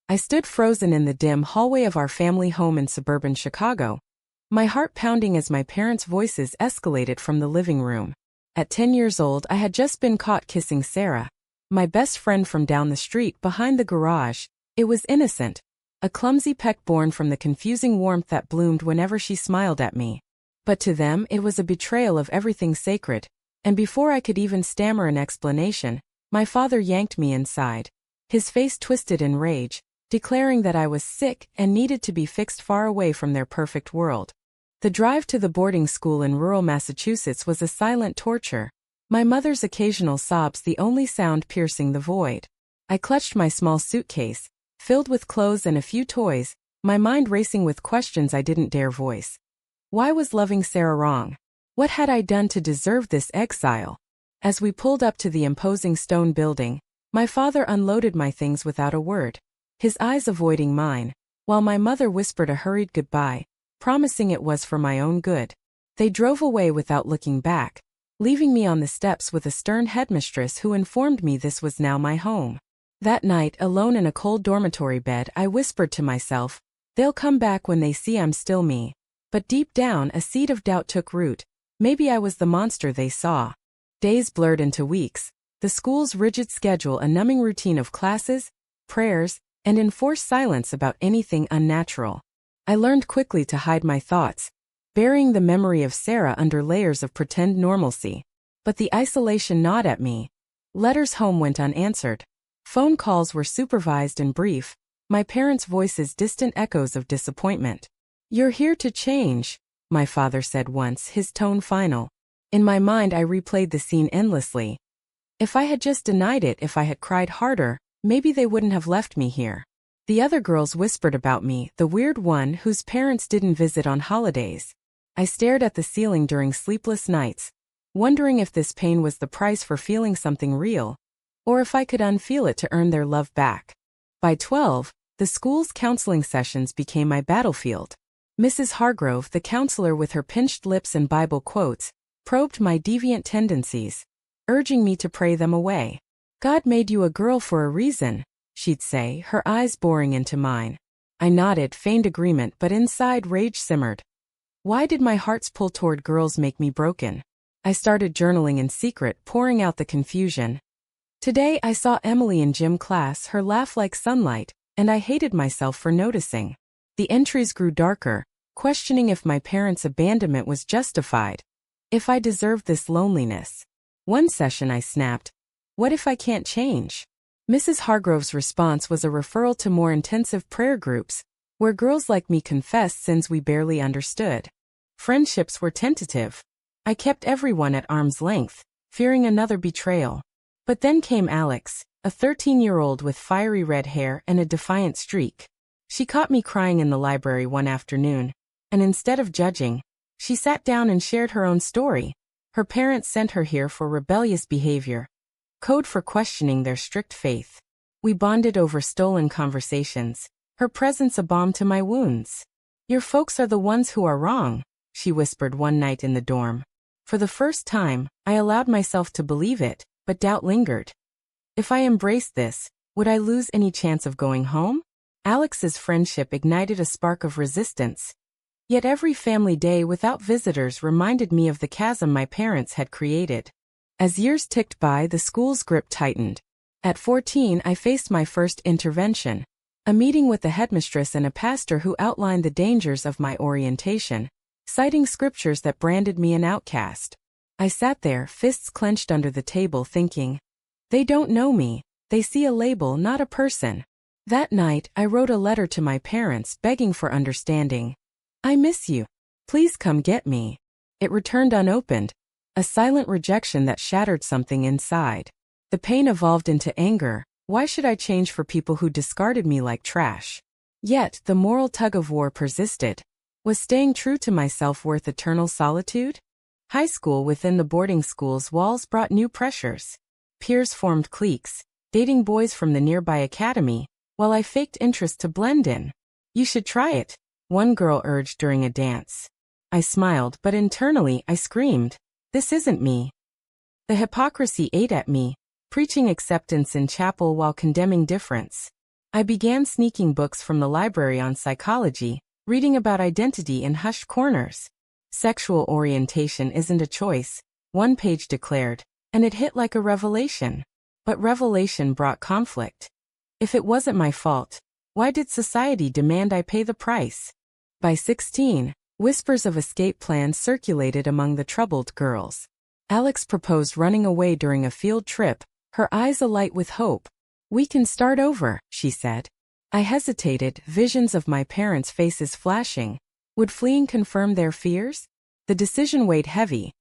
I stood frozen in the dim hallway of our family home in suburban Chicago, my heart pounding as my parents' voices escalated from the living room. At 10 years old, I had just been caught kissing Sarah, my best friend from down the street behind the garage. It was innocent, a clumsy peck born from the confusing warmth that bloomed whenever she smiled at me. But to them, it was a betrayal of everything sacred, and before I could even stammer an explanation, my father yanked me inside, his face twisted in rage, declaring that I was sick and needed to be fixed far away from their perfect world. The drive to the boarding school in rural Massachusetts was a silent torture, my mother's occasional sobs the only sound piercing the void. I clutched my small suitcase, filled with clothes and a few toys, my mind racing with questions I didn't dare voice. Why was loving Sarah wrong? What had I done to deserve this exile? As we pulled up to the imposing stone building, my father unloaded my things without a word, his eyes avoiding mine, while my mother whispered a hurried goodbye, promising it was for my own good. They drove away without looking back, leaving me on the steps with a stern headmistress who informed me this was now my home. That night, alone in a cold dormitory bed, I whispered to myself, "They'll come back when they see I'm still me." But deep down, a seed of doubt took root. Maybe I was the monster they saw. Days blurred into weeks, the school's rigid schedule a numbing routine of classes, prayers, and enforced silence about anything unnatural. I learned quickly to hide my thoughts, burying the memory of Sarah under layers of pretend normalcy. But the isolation gnawed at me. Letters home went unanswered. Phone calls were supervised and brief, my parents' voices distant echoes of disappointment. "You're here to change," my father said once, his tone final. In my mind I replayed the scene endlessly. If I had just denied it, if I had cried harder, maybe they wouldn't have left me here. The other girls whispered about me, the weird one whose parents didn't visit on holidays. I stared at the ceiling during sleepless nights, wondering if this pain was the price for feeling something real, or if I could unfeel it to earn their love back. By 12, the school's counseling sessions became my battlefield. Mrs. Hargrove, the counselor with her pinched lips and Bible quotes, probed my deviant tendencies, urging me to pray them away. "God made you a girl for a reason," she'd say, her eyes boring into mine. I nodded, feigned agreement, but inside rage simmered. Why did my heart's pull toward girls make me broken? I started journaling in secret, pouring out the confusion. Today I saw Emily in gym class, her laugh like sunlight, and I hated myself for noticing. The entries grew darker, questioning if my parents' abandonment was justified, if I deserved this loneliness. One session I snapped, "What if I can't change?" Mrs. Hargrove's response was a referral to more intensive prayer groups, where girls like me confessed sins we barely understood. Friendships were tentative. I kept everyone at arm's length, fearing another betrayal. But then came Alex, a 13-year-old with fiery red hair and a defiant streak. She caught me crying in the library one afternoon, and instead of judging, she sat down and shared her own story. Her parents sent her here for rebellious behavior, code for questioning their strict faith. We bonded over stolen conversations, her presence a balm to my wounds. "Your folks are the ones who are wrong," she whispered one night in the dorm. For the first time, I allowed myself to believe it, but doubt lingered. If I embraced this, would I lose any chance of going home? Alex's friendship ignited a spark of resistance. Yet every family day without visitors reminded me of the chasm my parents had created. As years ticked by, the school's grip tightened. At 14, I faced my first intervention, a meeting with the headmistress and a pastor who outlined the dangers of my orientation, citing scriptures that branded me an outcast. I sat there, fists clenched under the table, thinking, they don't know me, they see a label, not a person. That night, I wrote a letter to my parents begging for understanding. "I miss you. Please come get me." It returned unopened, a silent rejection that shattered something inside. The pain evolved into anger. Why should I change for people who discarded me like trash? Yet, the moral tug-of-war persisted. Was staying true to myself worth eternal solitude? High school within the boarding school's walls brought new pressures. Peers formed cliques, dating boys from the nearby academy, while I faked interest to blend in. "You should try it," one girl urged during a dance. I smiled, but internally I screamed, "This isn't me." The hypocrisy ate at me, preaching acceptance in chapel while condemning difference. I began sneaking books from the library on psychology, reading about identity in hushed corners. Sexual orientation isn't a choice, one page declared, and it hit like a revelation. But revelation brought conflict. If it wasn't my fault, why did society demand I pay the price? By 16, whispers of escape plans circulated among the troubled girls. Alex proposed running away during a field trip, her eyes alight with hope. "We can start over," she said. I hesitated, visions of my parents' faces flashing. Would fleeing confirm their fears? The decision weighed heavy.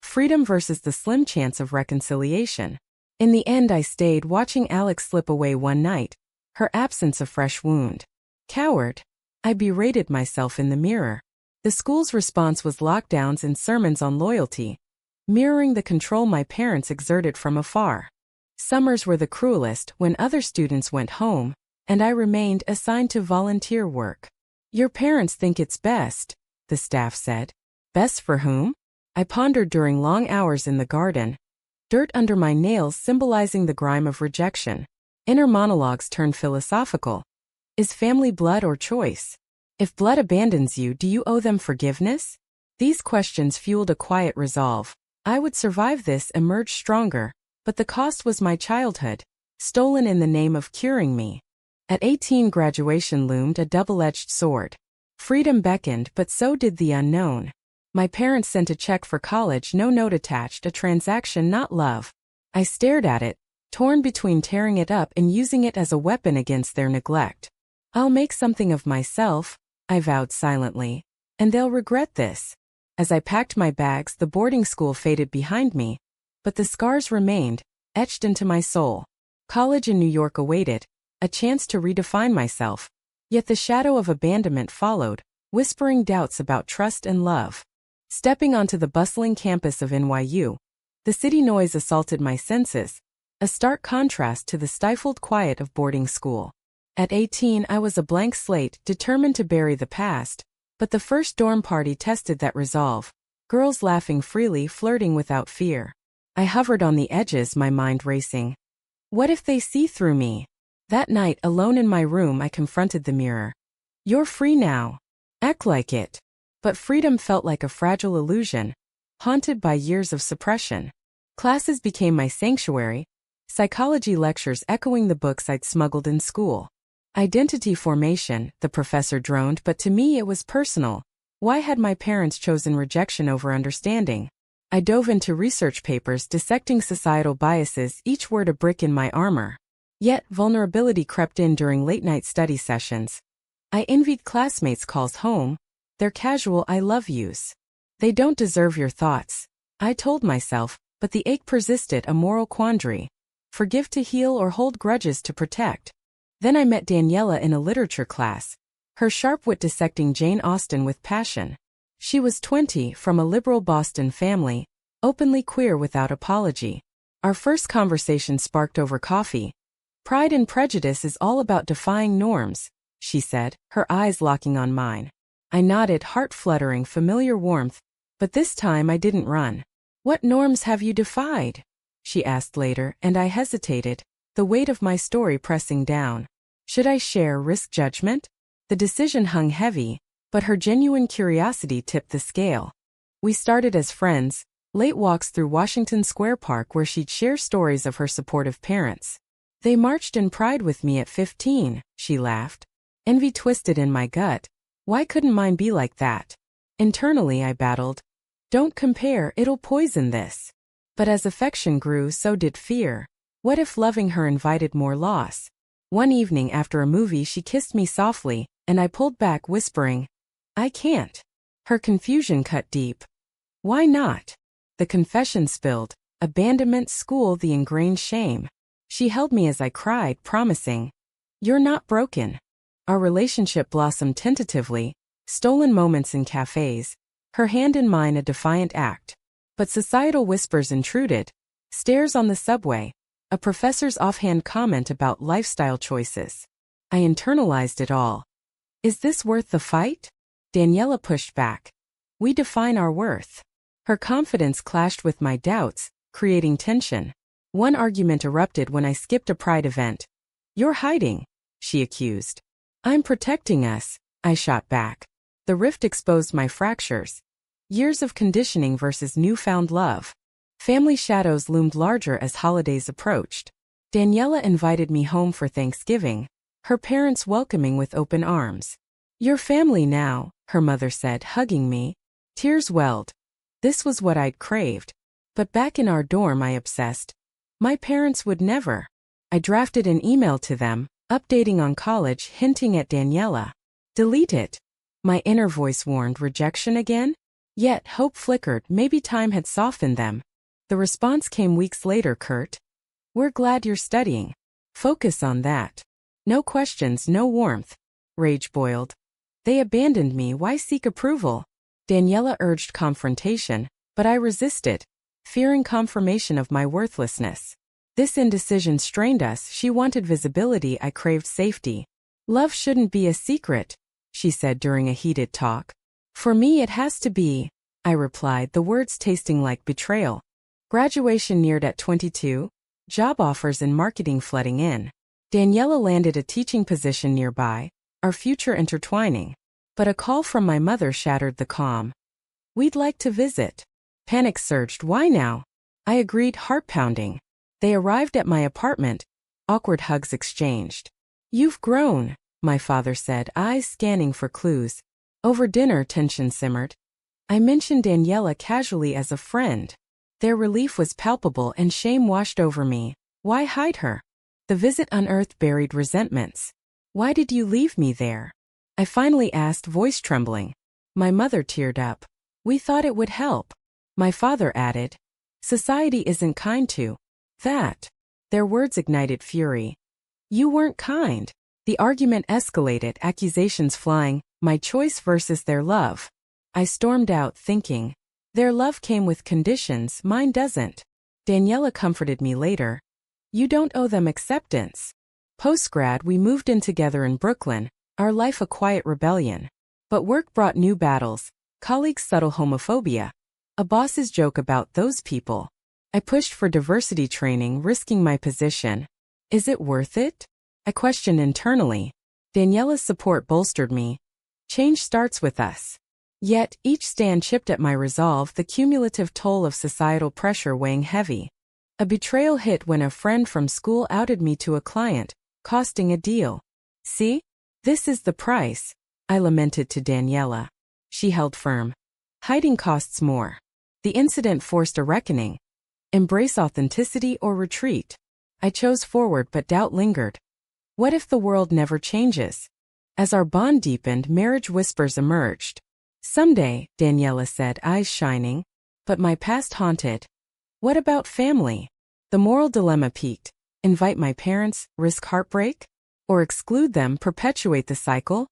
Freedom versus the slim chance of reconciliation. In the end, I stayed, watching Alex slip away one night, her absence a fresh wound. Coward. I berated myself in the mirror. The school's response was lockdowns and sermons on loyalty, mirroring the control my parents exerted from afar. Summers were the cruelest when other students went home, and I remained assigned to volunteer work. "Your parents think it's best," the staff said. Best for whom? I pondered during long hours in the garden, dirt under my nails symbolizing the grime of rejection. Inner monologues turned philosophical. Is family blood or choice? If blood abandons you, do you owe them forgiveness? These questions fueled a quiet resolve. I would survive this, emerge stronger, but the cost was my childhood, stolen in the name of curing me. At 18, graduation loomed, a double-edged sword. Freedom beckoned, but so did the unknown. My parents sent a check for college, no note attached, a transaction, not love. I stared at it, torn between tearing it up and using it as a weapon against their neglect. "I'll make something of myself," I vowed silently, "and they'll regret this." As I packed my bags, the boarding school faded behind me, but the scars remained, etched into my soul. College in New York awaited, a chance to redefine myself. Yet the shadow of abandonment followed, whispering doubts about trust and love. Stepping onto the bustling campus of NYU, the city noise assaulted my senses, a stark contrast to the stifled quiet of boarding school. At 18, I was a blank slate, determined to bury the past, but the first dorm party tested that resolve. Girls laughing freely, flirting without fear. I hovered on the edges, my mind racing. What if they see through me? That night, alone in my room, I confronted the mirror. "You're free now. Act like it." But freedom felt like a fragile illusion, haunted by years of suppression. Classes became my sanctuary, psychology lectures echoing the books I'd smuggled in school. Identity formation, the professor droned, but to me it was personal. Why had my parents chosen rejection over understanding? I dove into research papers dissecting societal biases, each word a brick in my armor. Yet, vulnerability crept in during late-night study sessions. I envied classmates' calls home, their casual "I love yous." "They don't deserve your thoughts," I told myself, but the ache persisted, a moral quandary. Forgive to heal or hold grudges to protect? Then I met Daniela in a literature class, her sharp wit dissecting Jane Austen with passion. She was 20, from a liberal Boston family, openly queer without apology. Our first conversation sparked over coffee. "Pride and Prejudice is all about defying norms," she said, her eyes locking on mine. I nodded, heart fluttering, familiar warmth, but this time I didn't run. "What norms have you defied?" she asked later, and I hesitated, the weight of my story pressing down. Should I share, risk judgment? The decision hung heavy, but her genuine curiosity tipped the scale. We started as friends, late walks through Washington Square Park where she'd share stories of her supportive parents. "They marched in pride with me at 15, she laughed. Envy twisted in my gut. Why couldn't mine be like that? Internally I battled. "Don't compare, it'll poison this." But as affection grew, so did fear. What if loving her invited more loss? One evening after a movie she kissed me softly, and I pulled back, whispering, "I can't." Her confusion cut deep. "Why not?" The confession spilled, abandonment, school, the ingrained shame. She held me as I cried, promising, "You're not broken." Our relationship blossomed tentatively, stolen moments in cafes, her hand in mine a defiant act. But societal whispers intruded. Stares on the subway, a professor's offhand comment about lifestyle choices. I internalized it all. "Is this worth the fight?" Daniela pushed back. "We define our worth." Her confidence clashed with my doubts, creating tension. One argument erupted when I skipped a pride event. "You're hiding. she accused. I'm protecting us, I shot back. The rift exposed my fractures. Years of conditioning versus newfound love. Family shadows loomed larger as holidays approached. Daniela invited me home for Thanksgiving, her parents welcoming with open arms. Your family now, her mother said, hugging me. Tears welled. This was what I'd craved. But back in our dorm I obsessed. My parents would never. I drafted an email to them, updating on college, hinting at Daniela. Delete it. My inner voice warned, rejection again? Yet hope flickered, maybe time had softened them. The response came weeks later, Kurt. We're glad you're studying. Focus on that. No questions, no warmth. Rage boiled. They abandoned me, why seek approval? Daniela urged confrontation, but I resisted, fearing confirmation of my worthlessness. This indecision strained us. She wanted visibility, I craved safety. Love shouldn't be a secret, she said during a heated talk. For me it has to be, I replied, the words tasting like betrayal. Graduation neared at 22, job offers and marketing flooding in. Daniela landed a teaching position nearby, our future intertwining. But a call from my mother shattered the calm. We'd like to visit. Panic surged. Why now? I agreed, heart pounding. They arrived at my apartment. Awkward hugs exchanged. You've grown, my father said, eyes scanning for clues. Over dinner tension simmered. I mentioned Daniela casually as a friend. Their relief was palpable and shame washed over me. Why hide her? The visit unearthed buried resentments. Why did you leave me there? I finally asked, voice trembling. My mother teared up. We thought it would help. My father added. Society isn't kind to that. Their words ignited fury. You weren't kind. The argument escalated, accusations flying, my choice versus their love. I stormed out, thinking. Their love came with conditions, mine doesn't. Daniela comforted me later. You don't owe them acceptance. Post-grad, we moved in together in Brooklyn. Our life a quiet rebellion. But work brought new battles, colleagues' subtle homophobia, a boss's joke about those people. I pushed for diversity training, risking my position. Is it worth it? I questioned internally. Daniela's support bolstered me. Change starts with us. Yet, each stand chipped at my resolve, the cumulative toll of societal pressure weighing heavy. A betrayal hit when a friend from school outed me to a client, costing a deal. See? This is the price, I lamented to Daniela. She held firm. Hiding costs more. The incident forced a reckoning. Embrace authenticity or retreat. I chose forward, but doubt lingered. What if the world never changes? As our bond deepened, marriage whispers emerged. Someday, Daniela said, eyes shining. But my past haunted. What about family? The moral dilemma peaked. Invite my parents, risk heartbreak? Or exclude them, perpetuate the cycle?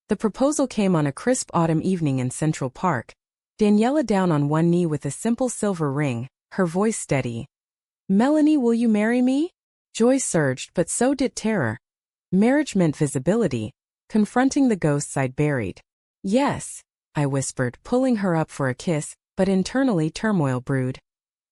The proposal came on a crisp autumn evening in Central Park. Daniela down on one knee with a simple silver ring, her voice steady. Melanie, will you marry me? Joy surged, but so did terror. Marriage meant visibility, confronting the ghosts I'd buried. Yes, I whispered, pulling her up for a kiss, but internally turmoil brewed.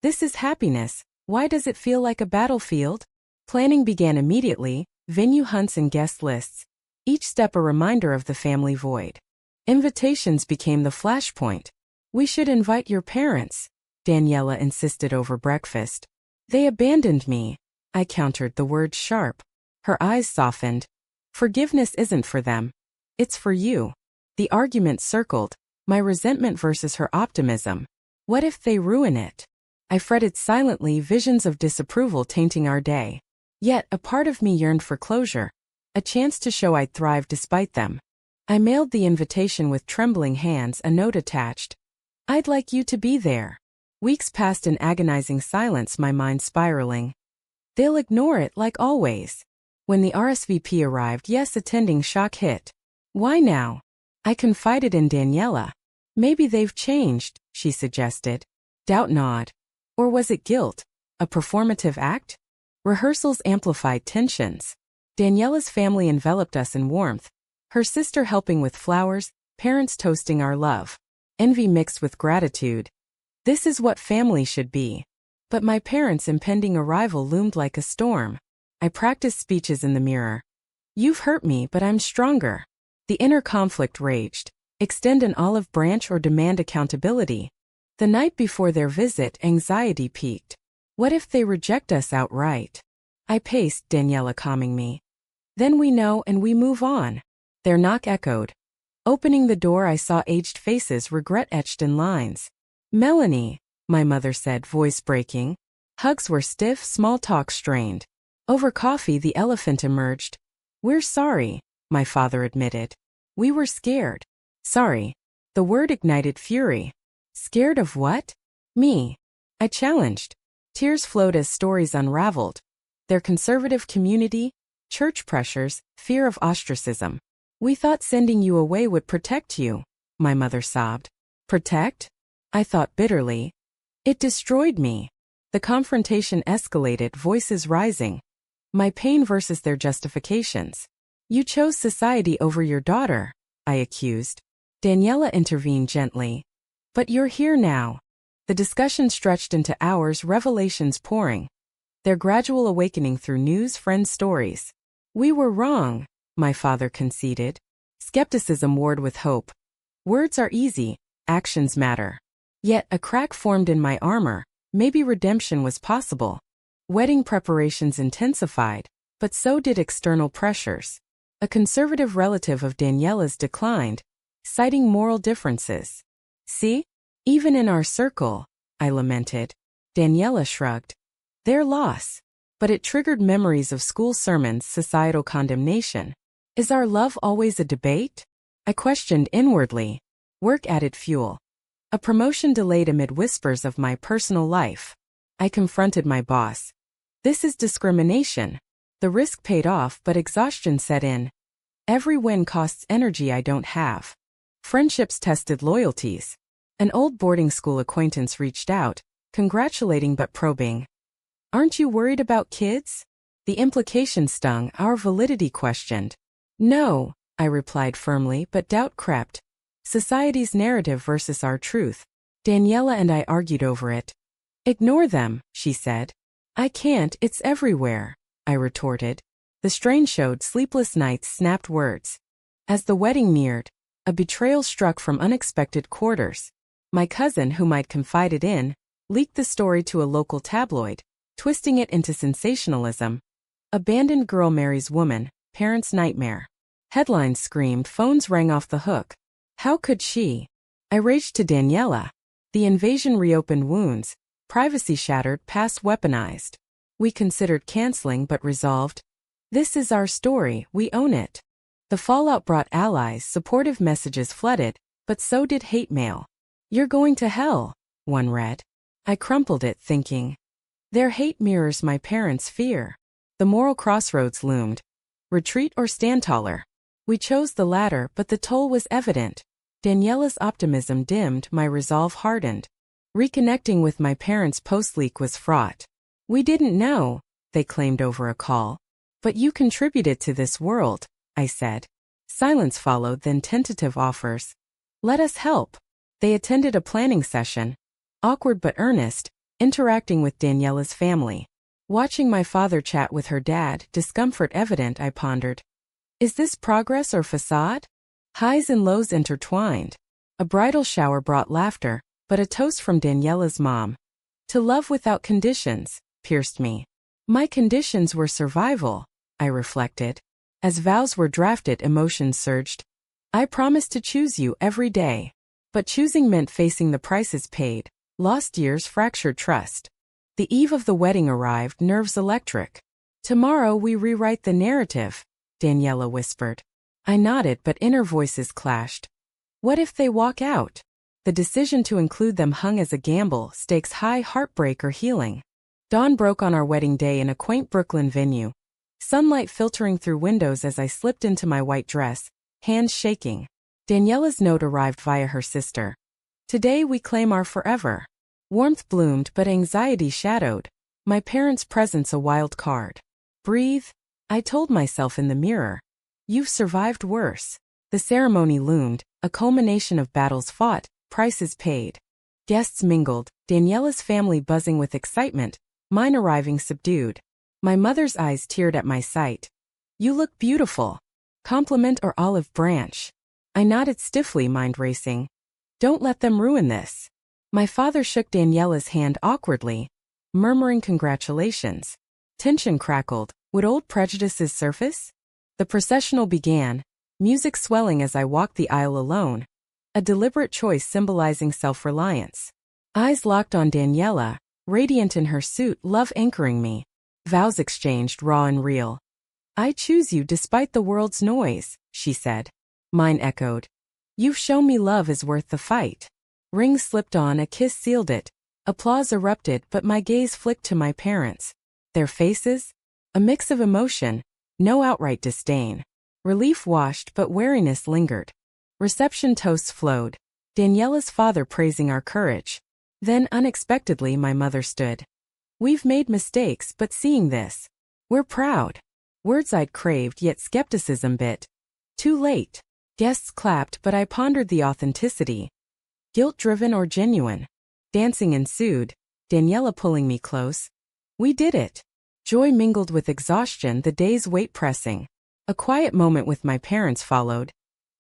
This is happiness. Why does it feel like a battlefield? Planning began immediately. Venue hunts and guest lists. Each step a reminder of the family void. Invitations became the flashpoint. We should invite your parents, Daniela insisted over breakfast. They abandoned me. I countered, the words sharp. Her eyes softened. Forgiveness isn't for them. It's for you. The argument circled, my resentment versus her optimism. What if they ruin it? I fretted silently, visions of disapproval tainting our day. Yet, a part of me yearned for closure, a chance to show I'd thrive despite them. I mailed the invitation with trembling hands, a note attached. I'd like you to be there. Weeks passed in agonizing silence, my mind spiraling. They'll ignore it like always. When the RSVP arrived, yes, attending, shock hit. Why now? I confided in Daniela. Maybe they've changed, she suggested. Doubt nod. Or was it guilt? A performative act? Rehearsals amplified tensions. Daniela's family enveloped us in warmth. Her sister helping with flowers, parents toasting our love. Envy mixed with gratitude. This is what family should be. But my parents' impending arrival loomed like a storm. I practiced speeches in the mirror. You've hurt me, but I'm stronger. The inner conflict raged. Extend an olive branch or demand accountability. The night before their visit, anxiety peaked. What if they reject us outright? I paced, Daniela calming me. Then we know and we move on. Their knock echoed. Opening the door, I saw aged faces, regret etched in lines. Melanie, my mother said, voice breaking. Hugs were stiff, small talk strained. Over coffee, the elephant emerged. We're sorry, my father admitted. We were scared. Sorry. The word ignited fury. Scared of what? Me. I challenged. Tears flowed as stories unraveled. Their conservative community, church pressures, fear of ostracism. We thought sending you away would protect you, my mother sobbed. Protect? I thought bitterly. It destroyed me. The confrontation escalated, voices rising. My pain versus their justifications. You chose society over your daughter, I accused. Daniela intervened gently. But you're here now. The discussion stretched into hours, revelations pouring. Their gradual awakening through news, friends' stories. We were wrong, my father conceded. Skepticism warred with hope. Words are easy, actions matter. Yet a crack formed in my armor. Maybe redemption was possible. Wedding preparations intensified, but so did external pressures. A conservative relative of Daniela's declined, citing moral differences. See? Even in our circle, I lamented. Daniela shrugged. Their loss. But it triggered memories of school sermons, societal condemnation. Is our love always a debate? I questioned inwardly. Work added fuel. A promotion delayed amid whispers of my personal life. I confronted my boss. This is discrimination. The risk paid off, but exhaustion set in. Every win costs energy I don't have. Friendships tested loyalties. An old boarding school acquaintance reached out, congratulating but probing. Aren't you worried about kids? The implication stung, our validity questioned. No, I replied firmly, but doubt crept. Society's narrative versus our truth. Daniela and I argued over it. Ignore them, she said. I can't, it's everywhere, I retorted. The strain showed, sleepless nights, snapped words. As the wedding neared, a betrayal struck from unexpected quarters. My cousin, whom I'd confided in, leaked the story to a local tabloid, twisting it into sensationalism. Abandoned girl marries woman, parents' nightmare. Headlines screamed, phones rang off the hook. How could she? I raged to Daniela. The invasion reopened wounds, privacy shattered, past weaponized. We considered canceling but resolved. This is our story, we own it. The fallout brought allies, supportive messages flooded, but so did hate mail. You're going to hell, one read. I crumpled it, thinking. Their hate mirrors my parents' fear. The moral crossroads loomed. Retreat or stand taller? We chose the latter, but the toll was evident. Daniela's optimism dimmed, my resolve hardened. Reconnecting with my parents post-leak was fraught. We didn't know, they claimed over a call. But you contributed to this world, I said. Silence followed, then tentative offers. Let us help. They attended a planning session. Awkward but earnest, interacting with Daniela's family. Watching my father chat with her dad, discomfort evident, I pondered. Is this progress or facade? Highs and lows intertwined. A bridal shower brought laughter, but a toast from Daniela's mom. To love without conditions, pierced me. My conditions were survival, I reflected. As vows were drafted, emotions surged. I promised to choose you every day. But choosing meant facing the prices paid. Lost years, fractured trust. The eve of the wedding arrived, nerves electric. Tomorrow we rewrite the narrative, Daniela whispered. I nodded, but inner voices clashed. What if they walk out? The decision to include them hung as a gamble, stakes high, heartbreak or healing. Dawn broke on our wedding day in a quaint Brooklyn venue. Sunlight filtering through windows as I slipped into my white dress, hands shaking. Daniela's note arrived via her sister. Today we claim our forever. Warmth bloomed, but anxiety shadowed. My parents' presence a wild card. Breathe, I told myself in the mirror. You've survived worse. The ceremony loomed, a culmination of battles fought, prices paid. Guests mingled, Daniela's family buzzing with excitement, mine arriving subdued. My mother's eyes teared at my sight. You look beautiful. Compliment or olive branch? I nodded stiffly, mind racing. Don't let them ruin this. My father shook Daniela's hand awkwardly, murmuring congratulations. Tension crackled. Would old prejudices surface? The processional began, music swelling as I walked the aisle alone, a deliberate choice symbolizing self-reliance. Eyes locked on Daniela, radiant in her suit, love anchoring me. Vows exchanged, raw and real. I choose you despite the world's noise, she said. Mine echoed. You've shown me love is worth the fight. Rings slipped on, a kiss sealed it. Applause erupted, but my gaze flicked to my parents. Their faces? A mix of emotion, no outright disdain. Relief washed, but wariness lingered. Reception toasts flowed. Daniela's father praising our courage. Then, unexpectedly, my mother stood. We've made mistakes, but seeing this, we're proud. Words I'd craved, yet skepticism bit. Too late. Guests clapped, but I pondered the authenticity. Guilt-driven or genuine? Dancing ensued, Daniela pulling me close. We did it. Joy mingled with exhaustion, the day's weight pressing. A quiet moment with my parents followed.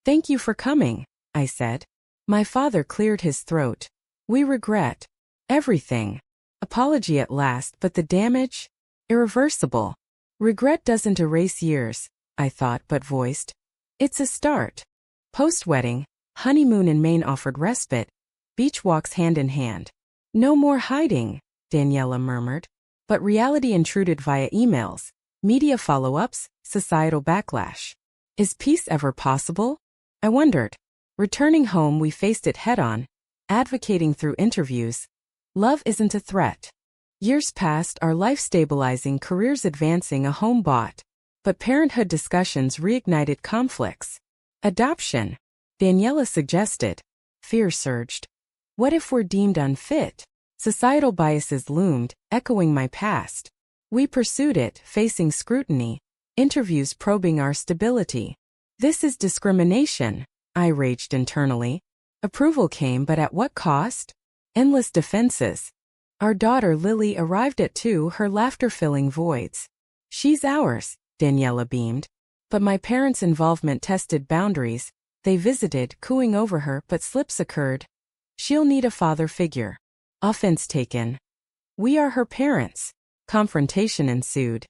Thank you for coming, I said. My father cleared his throat. We regret everything. Apology at last, but the damage? Irreversible. Regret doesn't erase years, I thought, but voiced. It's a start. Post-wedding, honeymoon in Maine offered respite, beach walks hand in hand. No more hiding, Daniela murmured. But reality intruded via emails, media follow-ups, societal backlash. Is peace ever possible? I wondered. Returning home, we faced it head-on, advocating through interviews. Love isn't a threat. Years passed, our life stabilizing, careers advancing, a home bought. But parenthood discussions reignited conflicts. Adoption, Daniela suggested. Fear surged. What if we're deemed unfit? Societal biases loomed, echoing my past. We pursued it, facing scrutiny. Interviews probing our stability. This is discrimination, I raged internally. Approval came, but at what cost? Endless defenses. Our daughter Lily arrived at 2, her laughter filling voids. She's ours, Daniela beamed. But my parents' involvement tested boundaries. They visited, cooing over her, but slips occurred. She'll need a father figure. Offense taken. We are her parents. Confrontation ensued.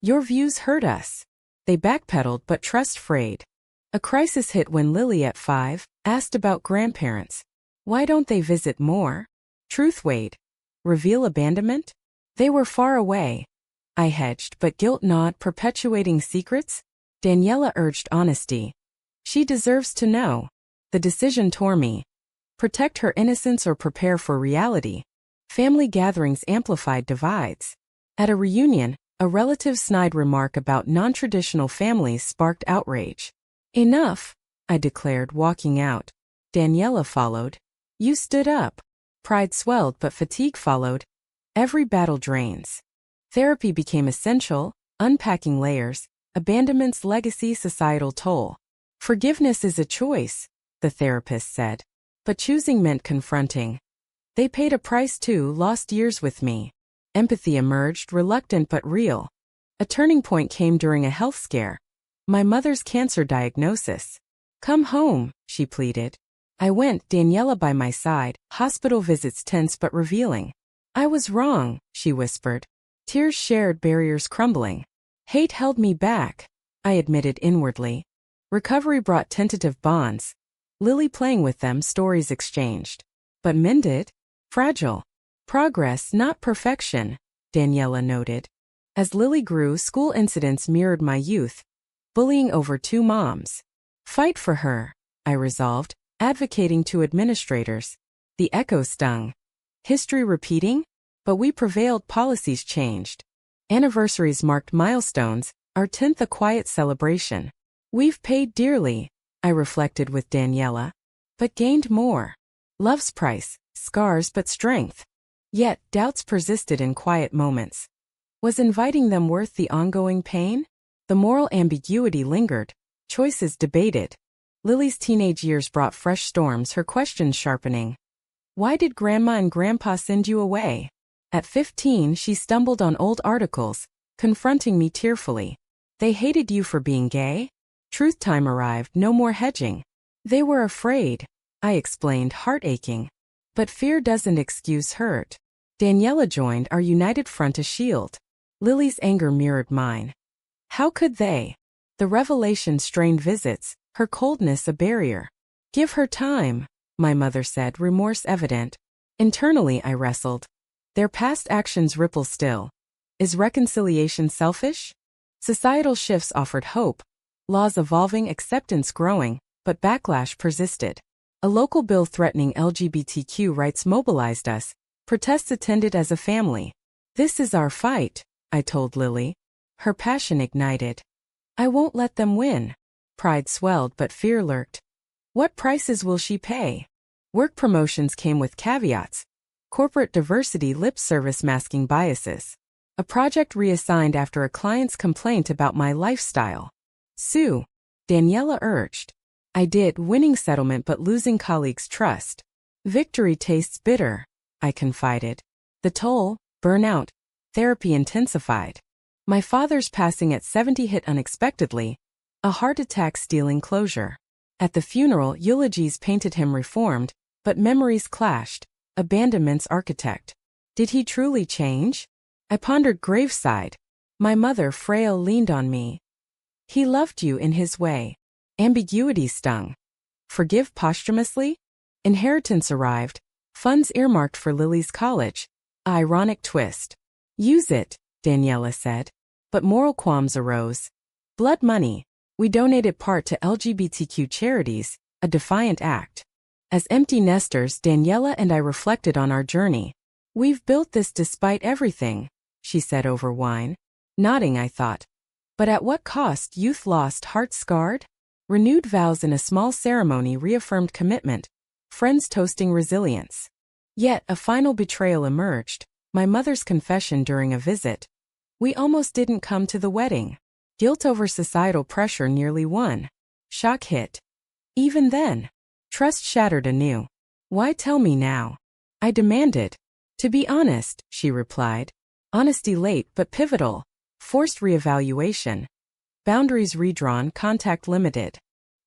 Your views hurt us. They backpedaled, but trust frayed. A crisis hit when Lily, at 5, asked about grandparents. Why don't they visit more? Truth weighed. Reveal abandonment? They were far away. I hedged, but guilt gnawed, perpetuating secrets? Daniela urged honesty. She deserves to know. The decision tore me. Protect her innocence or prepare for reality. Family gatherings amplified divides. At a reunion, a relative's snide remark about non-traditional families sparked outrage. Enough, I declared, walking out. Daniela followed. You stood up. Pride swelled, but fatigue followed. Every battle drains. Therapy became essential, unpacking layers, abandonment's legacy, societal toll. Forgiveness is a choice, the therapist said. But choosing meant confronting. They paid a price too, lost years with me. Empathy emerged, reluctant but real. A turning point came during a health scare. My mother's cancer diagnosis. Come home, she pleaded. I went, Daniela by my side, hospital visits tense but revealing. I was wrong, she whispered. Tears shared, barriers crumbling. Hate held me back, I admitted inwardly. Recovery brought tentative bonds. Lily playing with them, stories exchanged. But mended? Fragile. Progress, not perfection, Daniela noted. As Lily grew, school incidents mirrored my youth. Bullying over 2 moms. Fight for her, I resolved, advocating to administrators. The echo stung. History repeating? But we prevailed, policies changed. Anniversaries marked milestones, our 10th a quiet celebration. We've paid dearly, I reflected with Daniela, but gained more. Love's price, scars but strength. Yet, doubts persisted in quiet moments. Was inviting them worth the ongoing pain? The moral ambiguity lingered, choices debated. Lily's teenage years brought fresh storms, her questions sharpening. Why did Grandma and Grandpa send you away? At 15, she stumbled on old articles, confronting me tearfully. They hated you for being gay? Truth time arrived, no more hedging. They were afraid, I explained, heart aching. But fear doesn't excuse hurt. Daniela joined our united front, a shield. Lily's anger mirrored mine. How could they? The revelation strained visits, her coldness a barrier. Give her time, my mother said, remorse evident. Internally I wrestled. Their past actions ripple still. Is reconciliation selfish? Societal shifts offered hope. Laws evolving, acceptance growing, but backlash persisted. A local bill threatening LGBTQ rights mobilized us. Protests attended as a family. This is our fight, I told Lily. Her passion ignited. I won't let them win. Pride swelled but fear lurked. What prices will she pay? Work promotions came with caveats. Corporate diversity, lip service masking biases. A project reassigned after a client's complaint about my lifestyle. Sue, Daniela urged. I did, winning settlement but losing colleagues' trust. Victory tastes bitter, I confided. The toll, burnout, therapy intensified. My father's passing at 70 hit unexpectedly, a heart attack stealing closure. At the funeral, eulogies painted him reformed, but memories clashed. Abandonment's architect. Did he truly change? I pondered graveside. My mother, frail, leaned on me. He loved you in his way. Ambiguity stung. Forgive posthumously? Inheritance arrived. Funds earmarked for Lily's college. A ironic twist. Use it, Daniela said. But moral qualms arose. Blood money. We donated part to LGBTQ charities, a defiant act. As empty nesters, Daniela and I reflected on our journey. We've built this despite everything, she said over wine. Nodding, I thought. But at what cost? Youth lost, heart scarred? Renewed vows in a small ceremony reaffirmed commitment. Friends toasting resilience. Yet a final betrayal emerged. My mother's confession during a visit. We almost didn't come to the wedding. Guilt over societal pressure nearly won. Shock hit. Even then, trust shattered anew. Why tell me now? I demanded. To be honest, she replied. Honesty late but pivotal. Forced reevaluation. Boundaries redrawn, contact limited.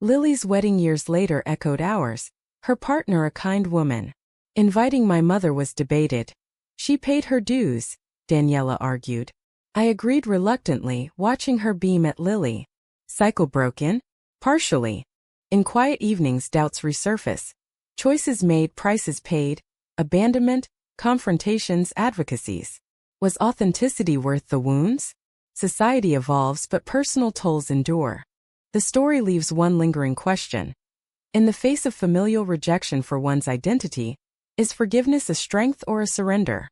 Lily's wedding years later echoed ours. Her partner a kind woman. Inviting my mother was debated. She paid her dues, Daniela argued. I agreed reluctantly, watching her beam at Lily. Cycle broken? Partially. In quiet evenings, doubts resurface. Choices made, prices paid. Abandonment, confrontations, advocacies. Was authenticity worth the wounds? Society evolves, but personal tolls endure. The story leaves one lingering question. In the face of familial rejection for one's identity, is forgiveness a strength or a surrender?